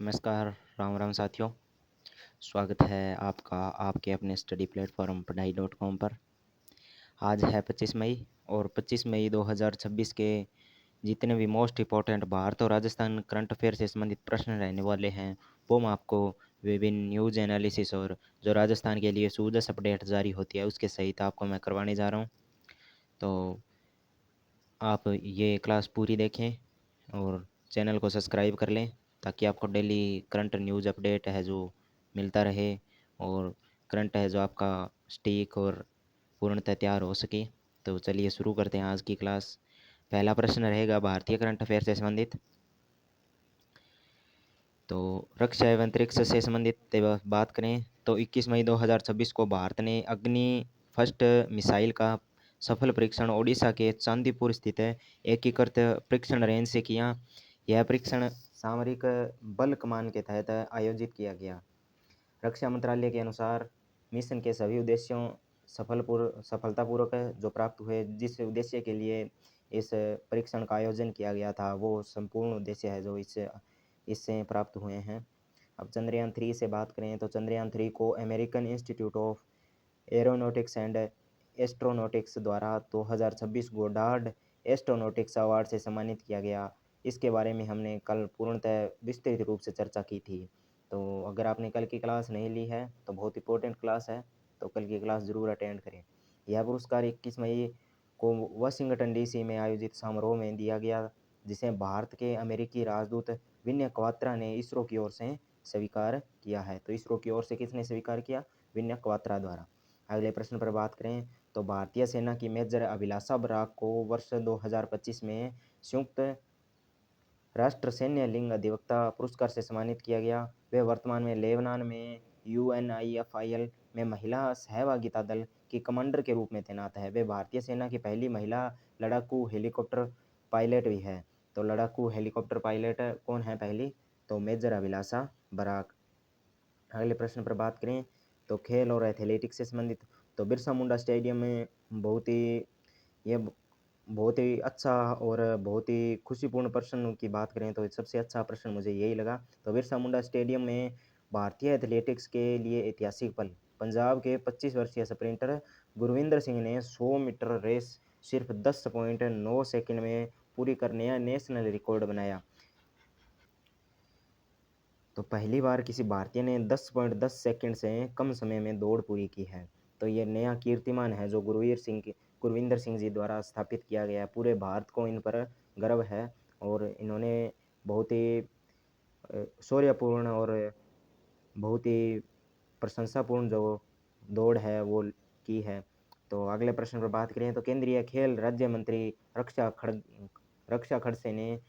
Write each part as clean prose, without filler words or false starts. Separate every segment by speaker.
Speaker 1: नमस्कार, राम राम साथियों। स्वागत है आपका आपके अपने स्टडी प्लेटफॉर्म पढ़ाई.com पर। आज है 25 मई और 25 मई 2026 के जितने भी मोस्ट इम्पोर्टेंट भारत और राजस्थान करंट अफेयर से संबंधित प्रश्न रहने वाले हैं, वो मैं आपको विभिन्न न्यूज़ एनालिसिस और जो राजस्थान के लिए सूजस अपडेट जारी होती है उसके सहित आपको मैं करवाने जा रहा हूँ। तो आप ये क्लास पूरी देखें और चैनल को सब्सक्राइब कर लें ताकि आपको डेली करंट न्यूज़ अपडेट है जो मिलता रहे और करंट है जो आपका स्टीक और पूर्णतः तैयार हो सके। तो चलिए शुरू करते हैं आज की क्लास। पहला प्रश्न रहेगा भारतीय करंट अफेयर से संबंधित। तो रक्षा एवं अंतरिक्ष से संबंधित बात करें तो 21 मई 2026 को भारत ने अग्नि फर्स्ट मिसाइल का सफल परीक्षण ओडिशा के चांदीपुर स्थित एकीकृत परीक्षण रेंज से किया। यह परीक्षण सामरिक बल कमान के तहत आयोजित किया गया। रक्षा मंत्रालय के अनुसार मिशन के सभी उद्देश्यों सफलतापूर्वक जो प्राप्त हुए। जिस उद्देश्य के लिए इस परीक्षण का आयोजन किया गया था वो संपूर्ण उद्देश्य है जो इससे प्राप्त हुए हैं। अब चंद्रयान 3 से बात करें तो चंद्रयान 3 को American institute of aeronautics and astronautics द्वारा 2026 गोडार्ड एस्ट्रोनॉटिक्स अवार्ड से सम्मानित किया गया। इसके बारे में हमने कल पूर्णतः विस्तृत रूप से चर्चा की थी। तो अगर आपने कल की क्लास नहीं ली है तो बहुत इंपॉर्टेंट क्लास है, तो कल की क्लास ज़रूर अटेंड करें। यह पुरस्कार 21 मई को वाशिंगटन डीसी में आयोजित समारोह में दिया गया, जिसे भारत के अमेरिकी राजदूत विनय क्वात्रा ने इसरो की ओर से स्वीकार किया है। तो इसरो की ओर से किसने स्वीकार किया? विनय क्वात्रा द्वारा। अगले प्रश्न पर बात करें तो भारतीय सेना की मेजर अभिलाषा बराक को वर्ष 2025 में संयुक्त राष्ट्र सैन्य लिंग अधिवक्ता पुरस्कार से सम्मानित किया गया। वे वर्तमान में लेबनान में UNIFIL में महिला सहभागिता दल की कमांडर के रूप में तैनात है। वे भारतीय सेना की पहली महिला लड़ाकू हेलीकॉप्टर पायलट भी है। तो लड़ाकू हेलीकॉप्टर पायलट कौन है पहली? तो मेजर अभिलाषा बराक। अगले प्रश्न पर बात करें तो खेल और एथलेटिक्स से संबंधित तो बिरसा मुंडा स्टेडियम में बहुत ही अच्छा और बहुत ही खुशीपूर्ण प्रश्न की बात करें तो सबसे अच्छा प्रश्न मुझे यही लगा। तो बिरसा मुंडा स्टेडियम में भारतीय एथलेटिक्स के लिए ऐतिहासिक पल। पंजाब के 25 वर्षीय स्प्रिंटर गुरविंदर सिंह ने 100 मीटर रेस सिर्फ 10.9 सेकंड में पूरी कर नया नेशनल रिकॉर्ड बनाया। तो पहली बार किसी भारतीय ने 10.10 सेकंड से कम समय में दौड़ पूरी की है। तो ये नया कीर्तिमान है जो गुरविंदर सिंह जी द्वारा स्थापित किया गया है। पूरे भारत को इन पर गर्व है और इन्होंने बहुत ही शौर्यपूर्ण और बहुत ही प्रशंसापूर्ण जो दौड़ है वो की है। तो अगले प्रश्न पर बात करें तो केंद्रीय खेल राज्य मंत्री रक्षा खड़से ने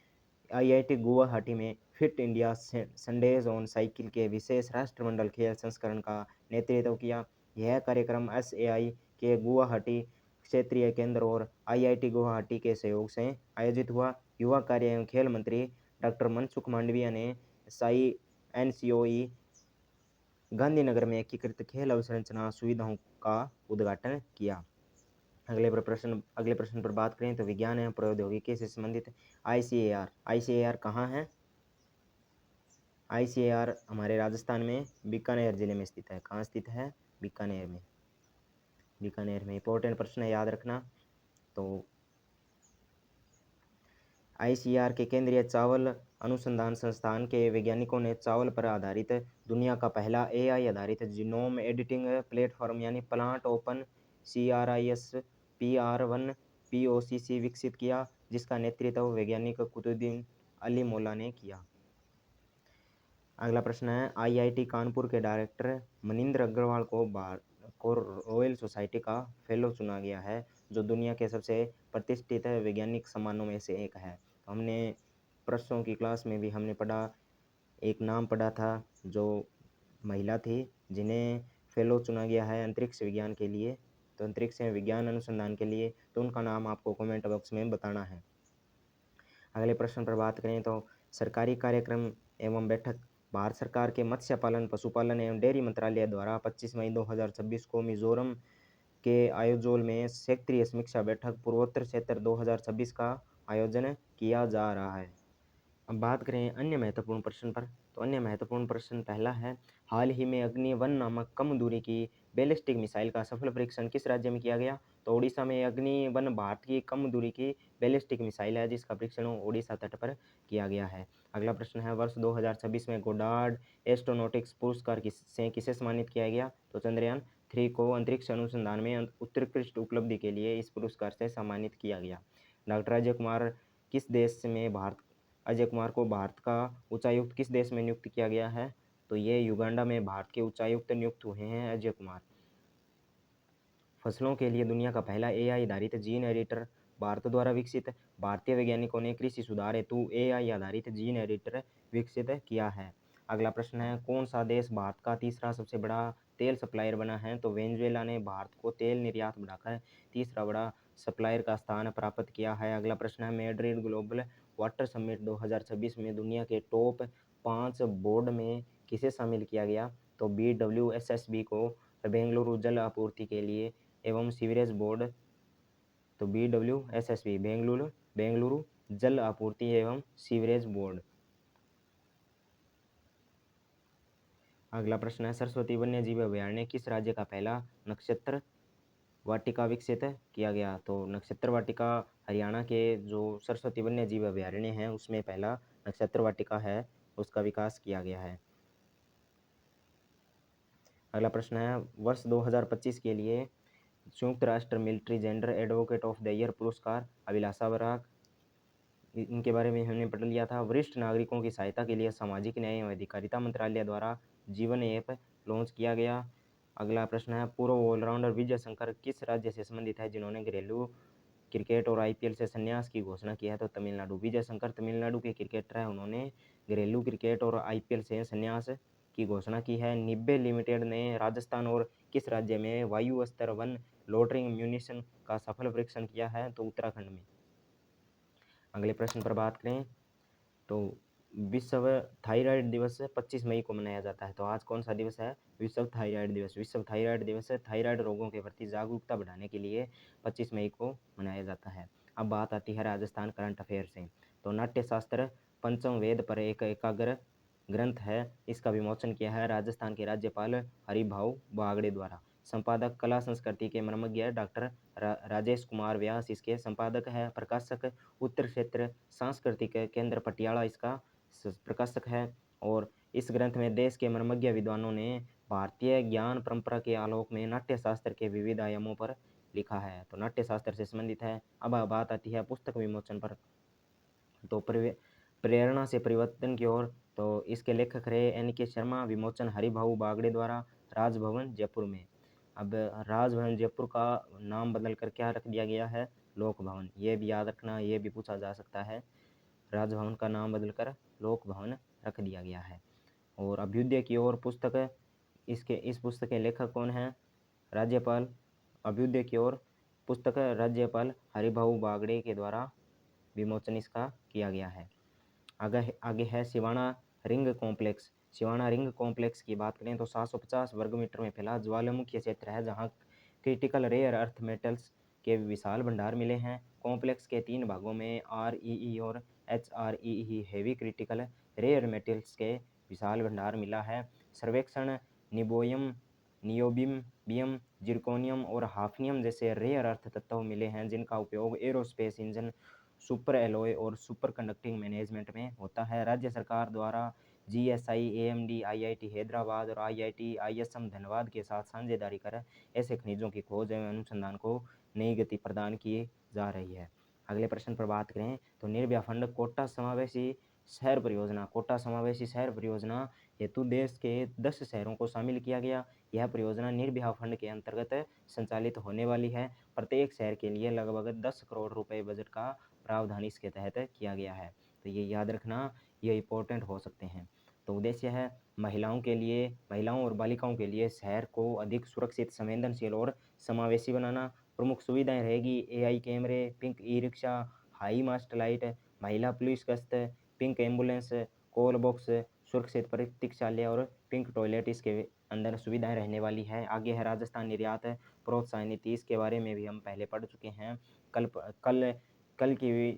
Speaker 1: IIT गुवाहाटी में fit India Sundays on cycle के विशेष राष्ट्रमंडल खेल संस्करण का नेतृत्व किया। यह कार्यक्रम SAI के गुवाहाटी क्षेत्रीय केंद्र और IIT गुवाहाटी के सहयोग से आयोजित हुआ। युवा कार्य एवं खेल मंत्री डॉक्टर मनसुख मांडविया ने NCOE गांधीनगर में एकीकृत खेल अवसंरचना सुविधाओं का उद्घाटन किया। अगले प्रश्न पर बात करें तो विज्ञान एवं प्रौद्योगिकी से संबंधित ICAR कहाँ है? ICAR हमारे राजस्थान में बीकानेर जिले में स्थित है। कहाँ स्थित है? बीकानेर में। इंपॉर्टेंट प्रश्न है, याद रखना। तो ICAR के केंद्रीय चावल अनुसंधान संस्थान के वैज्ञानिकों ने चावल पर आधारित दुनिया का पहला AI आधारित जीनोम एडिटिंग प्लेटफॉर्म यानी प्लांट ओपन CRISPR1 POCC विकसित किया, जिसका नेतृत्व वैज्ञानिक कुतुद्दीन अली मौला ने किया। अगला प्रश्न है IIT कानपुर के डायरेक्टर मनिंदर अग्रवाल को रॉयल सोसाइटी का फेलो चुना गया है, जो दुनिया के सबसे प्रतिष्ठित वैज्ञानिक सम्मानों में से एक है। तो हमने प्रश्नों की क्लास में भी हमने एक नाम पढ़ा था जो महिला थी जिन्हें फेलो चुना गया है अंतरिक्ष विज्ञान के लिए, तो अंतरिक्ष विज्ञान अनुसंधान के लिए। तो उनका नाम आपको कमेंट बॉक्स में बताना है। अगले प्रश्न पर बात करें तो सरकारी कार्यक्रम एवं बैठक। भारत सरकार के मत्स्य पालन पशुपालन एवं डेयरी मंत्रालय द्वारा 25 मई 2026 को मिजोरम के आयोजोल में क्षेत्रीय समीक्षा बैठक पूर्वोत्तर क्षेत्र 2026 का आयोजन किया जा रहा है। अब बात करें अन्य महत्वपूर्ण प्रश्न पर, तो अन्य महत्वपूर्ण प्रश्न पहला है, हाल ही में अग्नि-1 नामक कम दूरी की बैलिस्टिक मिसाइल का सफल परीक्षण किस राज्य में किया गया? तो ओडिशा में अग्नि-1 भारत की कम दूरी की बैलिस्टिक मिसाइल है जिसका परीक्षण ओडिशा तट पर किया गया है। अगला प्रश्न है, वर्ष 2026 में गोडार्ड एस्ट्रोनॉटिक्स पुरस्कार से किसे सम्मानित किया गया? तो चंद्रयान 3 को अंतरिक्ष अनुसंधान में उत्कृष्ट उपलब्धि के लिए इस पुरस्कार से सम्मानित किया गया। डॉक्टर अजय कुमार को भारत का उच्चायुक्त किस देश में नियुक्त किया गया है? तो ये युगांडा में भारत के उच्चायुक्त नियुक्त हुए हैं अजय कुमार। फसलों के लिए दुनिया का पहला एआई आधारित जीन एडिटर भारत द्वारा विकसित। भारतीय वैज्ञानिकों ने कृषि सुधार हेतु एआई आधारित जीन एडिटर विकसित किया है। अगला प्रश्न है, कौन सा देश भारत का तीसरा सबसे बड़ा तेल सप्लायर बना है? तो वेनेजुएला ने भारत को तेल निर्यात बढ़ाकर तीसरा बड़ा सप्लायर का स्थान प्राप्त किया है। अगला प्रश्न है, मैड्रिड ग्लोबल वाटर समिट 2026 में दुनिया के टॉप 5 बोर्ड में किसे शामिल किया गया? तो BWSSB को बेंगलुरु जल आपूर्ति के लिए एवं सीवरेज बोर्ड, तो BWSSB बेंगलुरु जल आपूर्ति एवं सीवरेज बोर्ड। अगला प्रश्न है, सरस्वती वन्यजीव अभयारण्य किस राज्य का पहला नक्षत्र वाटिका विकसित किया गया? तो नक्षत्र वाटिका हरियाणा के जो सरस्वती वन्यजीव अभयारण्य है उसमें पहला नक्षत्र वाटिका है उसका विकास किया गया है। अगला प्रश्न है, वर्ष 2025 के लिए संयुक्त राष्ट्र military gender advocate of the year पुरस्कार अभिलाषा बराक, इनके बारे में हमने पढ़ लिया था। वरिष्ठ नागरिकों की सहायता के लिए सामाजिक न्याय एवं अधिकारिता मंत्रालय द्वारा जीवन ऐप लॉन्च किया गया। अगला प्रश्न है, पूर्व ऑलराउंडर विजय शंकर किस राज्य से संबंधित है जिन्होंने घरेलू क्रिकेट और आईपीएल से संन्यास की घोषणा की है? तो तमिलनाडु। विजय शंकर तमिलनाडु के क्रिकेटर हैं, उन्होंने घरेलू क्रिकेट और आईपीएल से संन्यास की घोषणा की है। निब्बे लिमिटेड ने राजस्थान और किस राज्य में वायु अस्त्र 1 लोटरिंग म्यूनिशन का सफल परीक्षण किया है? तो उत्तराखंड में। अगले प्रश्न पर बात करें तो विश्व थायराइड दिवस 25 मई को मनाया जाता है। तो आज कौन सा दिवस है? विश्व थायराइड दिवस। विश्व थायराइड दिवस थायराइड रोगों के प्रति जागरूकता बढ़ाने के लिए 25 मई को मनाया जाता है। अब बात आती है राजस्थान करंट अफेयर से। तो नाट्यशास्त्र पंचम वेद पर एक एकाग्र ग्रंथ है, इसका विमोचन किया है राजस्थान के राज्यपाल हरिभाऊ बागड़े द्वारा। संपादक कला संस्कृति के मर्मज्ञ डॉक्टर राजेश कुमार व्यास इसके संपादक है। प्रकाशक उत्तर क्षेत्र सांस्कृतिक केंद्र पटियाला इसका प्रकाशक है। और इस ग्रंथ में देश के मर्मज्ञ विद्वानों ने भारतीय ज्ञान परंपरा के आलोक में नाट्यशास्त्र के विविध आयामों पर लिखा है। तो नाट्यशास्त्र से संबंधित है। अब बात आती है पुस्तक विमोचन पर। तो प्रेरणा से परिवर्तन की ओर, तो इसके लेखक रहे NK शर्मा। विमोचन हरिभाऊ बागड़े द्वारा, राजभवन जयपुर में। अब राजभवन जयपुर का नाम बदल कर क्या रख दिया गया है? लोक भवन। ये भी याद रखना, ये भी पूछा जा सकता है। राजभवन का नाम बदलकर लोक भवन रख दिया गया है। और अभ्युदय की ओर पुस्तक, इस पुस्तक के लेखक कौन हैं? राज्यपाल। अभ्युदय की ओर पुस्तक राज्यपाल हरिभाऊ बागड़े के द्वारा विमोचन इसका किया गया है। आगे है Siwana ring complex. Siwana ring complex की बात करें तो 750 वर्ग मीटर में फैला ज्वालामुखी क्षेत्र है जहां क्रिटिकल रेयर अर्थ मेटल्स के विशाल भंडार मिले हैं। कॉम्प्लेक्स के 3 भागों में REE और HREE heavy critical rare metals के विशाल भंडार मिला है। सर्वेक्षण नियोबियम, जिरकोनियम और हाफनियम जैसे रेयर अर्थ तत्व मिले हैं जिनका उपयोग एरोस्पेस इंजन, सुपर एलॉय और सुपर कंडक्टिंग मैनेजमेंट में होता है। राज्य सरकार द्वारा GSI, AMD, IIT हैदराबाद और IIT ISM धनबाद के साथ साझेदारी कर ऐसे खनिजों की खोज एवं अनुसंधान को नई गति प्रदान की जा रही है। अगले प्रश्न पर बात करें तो निर्भया फंड कोटा समावेशी शहर परियोजना हेतु देश के 10 शहरों को शामिल किया गया। यह परियोजना निर्भया फंड के अंतर्गत संचालित होने वाली है। प्रत्येक शहर के लिए लगभग 10 करोड़ रुपए बजट का प्रावधान इसके तहत किया गया है। तो ये याद रखना, ये इम्पोर्टेंट हो सकते हैं। तो उद्देश्य है महिलाओं और बालिकाओं के लिए शहर को अधिक सुरक्षित, संवेदनशील और समावेशी बनाना। प्रमुख सुविधाएं रहेगी AI cameras, pink e-rickshaw, high mast light, महिला पुलिस गश्त, पिंक एम्बुलेंस, कॉल बॉक्स, सुरक्षित प्रतीक्षालय और पिंक टॉयलेट इसके अंदर सुविधाएं रहने वाली है। आगे है राजस्थान निर्यात प्रोत्साहन नीति, इसके बारे में भी हम पहले पढ़ चुके हैं। कल की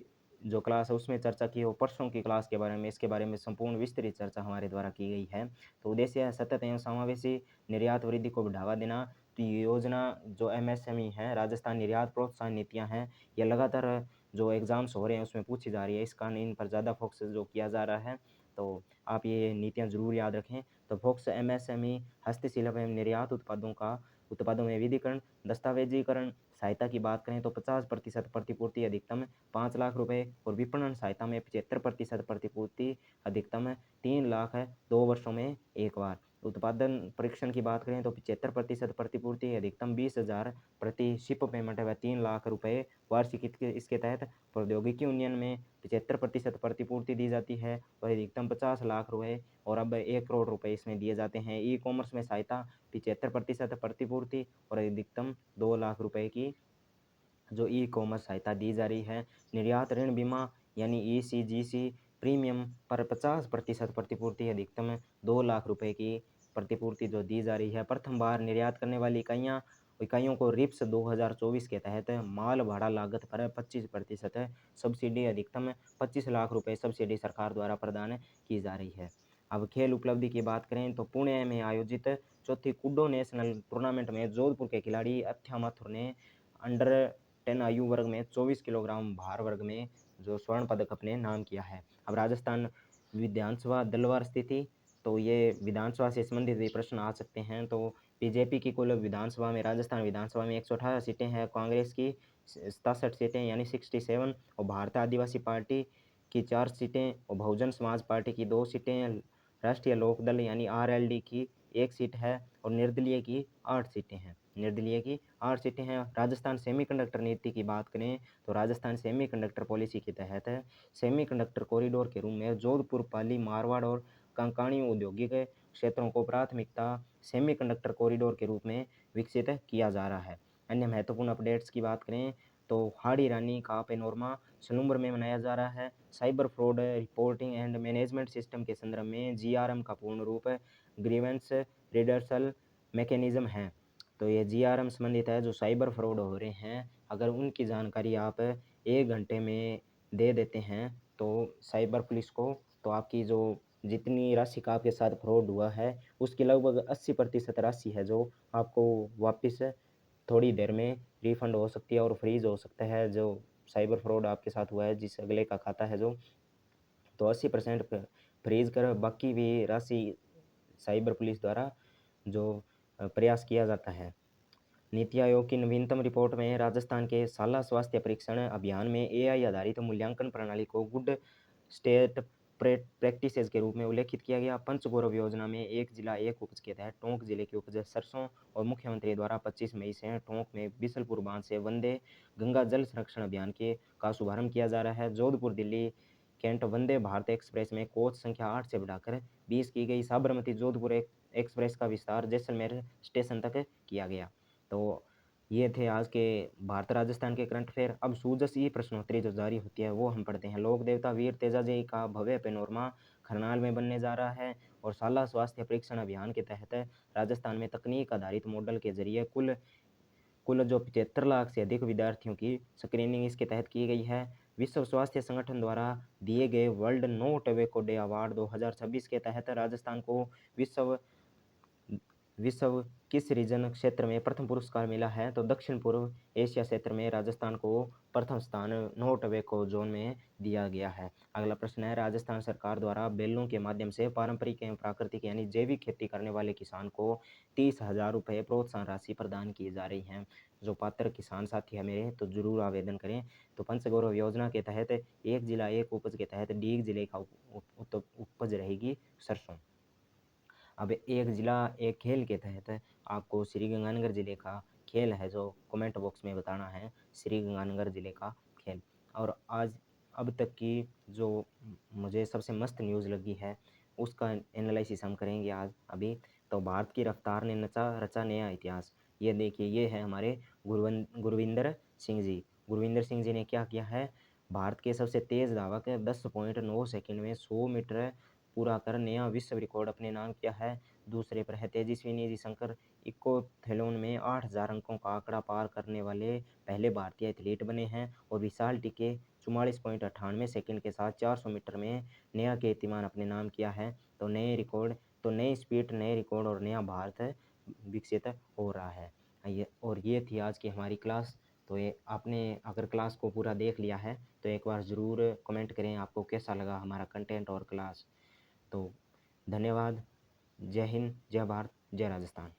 Speaker 1: जो क्लास है उसमें चर्चा की हो, परसों की क्लास के बारे में, इसके बारे में संपूर्ण विस्तृत चर्चा हमारे द्वारा की गई है। तो उद्देश्य है सतत एवं समावेशी निर्यात वृद्धि को बढ़ावा देना। तो ये योजना जो एमएसएमई है, राजस्थान निर्यात प्रोत्साहन नीतियाँ हैं, ये लगातार जो एग्ज़ाम्स हो रहे हैं उसमें पूछी जा रही है, इस कारण इन पर ज़्यादा फोकस जो किया जा रहा है। तो आप ये नीतियाँ ज़रूर याद रखें। तो फोकस एमएसएमई, हस्तशिल्प एवं निर्यात उत्पादों में विविधीकरण, दस्तावेजीकरण सहायता की बात करें तो 50% प्रतिपूर्ति अधिकतम 5 लाख रुपए और विपणन सहायता में 75% प्रतिपूर्ति अधिकतम 3 लाख है 2 वर्षों में एक बार। उत्पादन परीक्षण की बात करें तो 75% प्रतिपूर्ति अधिकतम 20,000 प्रति शिप पेमेंट है वह 3 लाख रुपए वार्षिक। इसके तहत प्रौद्योगिकी उन्नयन में 75% प्रतिपूर्ति दी जाती है और अधिकतम 50 लाख रुपए और अब 1 करोड़ रुपए इसमें दिए जाते हैं। ई कॉमर्स में सहायता 75% प्रतिपूर्ति और अधिकतम 2 लाख रुपए की जो ई कॉमर्स सहायता दी जा रही है। निर्यात ऋण बीमा यानी ईसीजीसी प्रीमियम पर 50% प्रतिपूर्ति अधिकतम 2 लाख रुपए की प्रतिपूर्ति जो दी जा रही है। प्रथम बार निर्यात करने वाली इकाइयों को रिप्स 2024 के तहत माल भाड़ा लागत पर 25% सब्सिडी अधिकतम 25 लाख रुपए सब्सिडी सरकार द्वारा प्रदान की जा रही है। अब खेल उपलब्धि की बात करें तो पुणे में आयोजित चौथी कुड्डो नेशनल टूर्नामेंट में जोधपुर के खिलाड़ी अथ्या माथुर ने अंडर 10 आयु वर्ग में 24 किलोग्राम भार वर्ग में जो स्वर्ण पदक अपने नाम किया है। अब राजस्थान विधानसभा दलवार स्थिति, तो ये विधानसभा से संबंधित भी प्रश्न आ सकते हैं। तो बीजेपी की कुल विधानसभा में, राजस्थान विधानसभा में 118 सीटें हैं, कांग्रेस की 67 सीटें यानी 67 और भारतीय आदिवासी पार्टी की 4 सीटें और बहुजन समाज पार्टी की 2 सीटें, राष्ट्रीय लोकदल यानी आरएलडी की 1 सीट है और निर्दलीय की 8 सीटें हैं। निर्दलीय की 8 सीटें हैं। राजस्थान सेमीकंडक्टर नीति की बात करें तो राजस्थान सेमीकंडक्टर पॉलिसी के तहत सेमीकंडक्टर कॉरिडोर के रूप में जोधपुर, पाली, मारवाड़ और कंकाणी औद्योगिक क्षेत्रों को प्राथमिकता सेमीकंडक्टर कॉरिडोर के रूप में विकसित किया जा रहा है। अन्य महत्वपूर्ण अपडेट्स की बात करें तो हाड़ी रानी का पेनोरमा सलूम्बर में मनाया जा रहा है। Cyber fraud reporting and management system के संदर्भ में जीआरएम का पूर्ण रूप ग्रीवेंस रिडर्सल मैकेनिज्म है। तो ये जीआरएम संबंधित है जो साइबर फ्रॉड हो रहे हैं, अगर उनकी जानकारी आप 1 घंटे में दे देते हैं तो साइबर पुलिस को, तो आपकी जो जितनी राशि का आपके साथ फ्रॉड हुआ है उसकी लगभग 80% राशि है जो आपको वापस थोड़ी देर में रिफंड हो सकती है और फ्रीज हो सकता है। जो साइबर फ्रॉड आपके साथ हुआ है, जिस अगले का खाता है जो, तो 80% फ्रीज कर बाकी भी राशि साइबर पुलिस द्वारा जो प्रयास किया जाता है। नीति आयोग की नवीनतम रिपोर्ट में राजस्थान के शाला स्वास्थ्य परीक्षण अभियान में एआई आधारित मूल्यांकन प्रणाली को गुड स्टेट प्रैक्टिसेस के रूप में उल्लेखित किया गया। पंचगौरव योजना में एक जिला एक उपज के तहत टोंक जिले की उपज सरसों और मुख्यमंत्री द्वारा 25 मई से टोंक में बिसलपुर बांध से वंदे गंगा जल संरक्षण अभियान के का शुभारंभ किया जा रहा है। जोधपुर दिल्ली कैंट वंदे भारत एक्सप्रेस में कोच संख्या 8 से बढ़ाकर 20 की गई। साबरमती जोधपुर एक्सप्रेस का विस्तार जैसलमेर स्टेशन तक किया गया। तो ये थे आज के भारत राजस्थान के करंट अफेयर। अब सूजस ई प्रश्नोत्तरी जो जारी होती है वो हम पढ़ते हैं। लोक देवता वीर तेजाजी का भव्य पेनोरमा खरनाल में बनने जा रहा है और शाला स्वास्थ्य परीक्षण अभियान के तहत राजस्थान में तकनीक आधारित मॉडल के जरिए कुल कुल जो 75 लाख से अधिक विद्यार्थियों की स्क्रीनिंग इसके तहत की गई है। विश्व स्वास्थ्य संगठन द्वारा दिए गए world no tobacco day award 2026 के तहत राजस्थान को विश्व विश्व किस रीजन क्षेत्र में प्रथम पुरस्कार मिला है, तो दक्षिण पूर्व एशिया क्षेत्र में राजस्थान को प्रथम स्थान नो टोबैको जोन में दिया गया है। अगला प्रश्न है, राजस्थान सरकार द्वारा बैलों के माध्यम से पारंपरिक एवं प्राकृतिक यानी जैविक खेती करने वाले किसान को 30,000 रुपये प्रोत्साहन राशि प्रदान की जा रही है। जो पात्र किसान साथी है मेरे, तो जरूर आवेदन करें। तो पंचगौरव योजना के तहत एक जिला एक उपज के तहत डीग जिले का उपज रहेगी सरसों। अब एक जिला एक खेल के तहत आपको श्रीगंगानगर जिले का खेल है जो कमेंट बॉक्स में बताना है, श्रीगंगानगर जिले का खेल। और आज अब तक की जो मुझे सबसे मस्त न्यूज़ लगी है उसका एनालिसिस हम करेंगे आज अभी। तो भारत की रफ्तार ने रचा नया इतिहास। ये देखिए, ये है हमारे गुरविंदर सिंह जी। गुरविंदर सिंह जी ने क्या किया है, भारत के सबसे तेज़ धावक 10.9 सेकंड में 100 मीटर पूरा कर नया विश्व रिकॉर्ड अपने नाम किया है। दूसरे पर है तेजस्वी निधि शंकर, इकोथेलॉन में 8,000 अंकों का आंकड़ा पार करने वाले पहले भारतीय एथलीट बने हैं। और विशाल टिके 44.98 सेकंड के साथ 400 मीटर में नया कीर्तिमान अपने नाम किया है। तो नए रिकॉर्ड, तो नई स्पीड, नए रिकॉर्ड और नया भारत विकसित हो रहा है। ये थी आज की हमारी क्लास। तो ये आपने अगर क्लास को पूरा देख लिया है तो एक बार ज़रूर कमेंट करें आपको कैसा लगा हमारा कंटेंट और क्लास। तो धन्यवाद। जय हिंद, जय भारत, जय राजस्थान।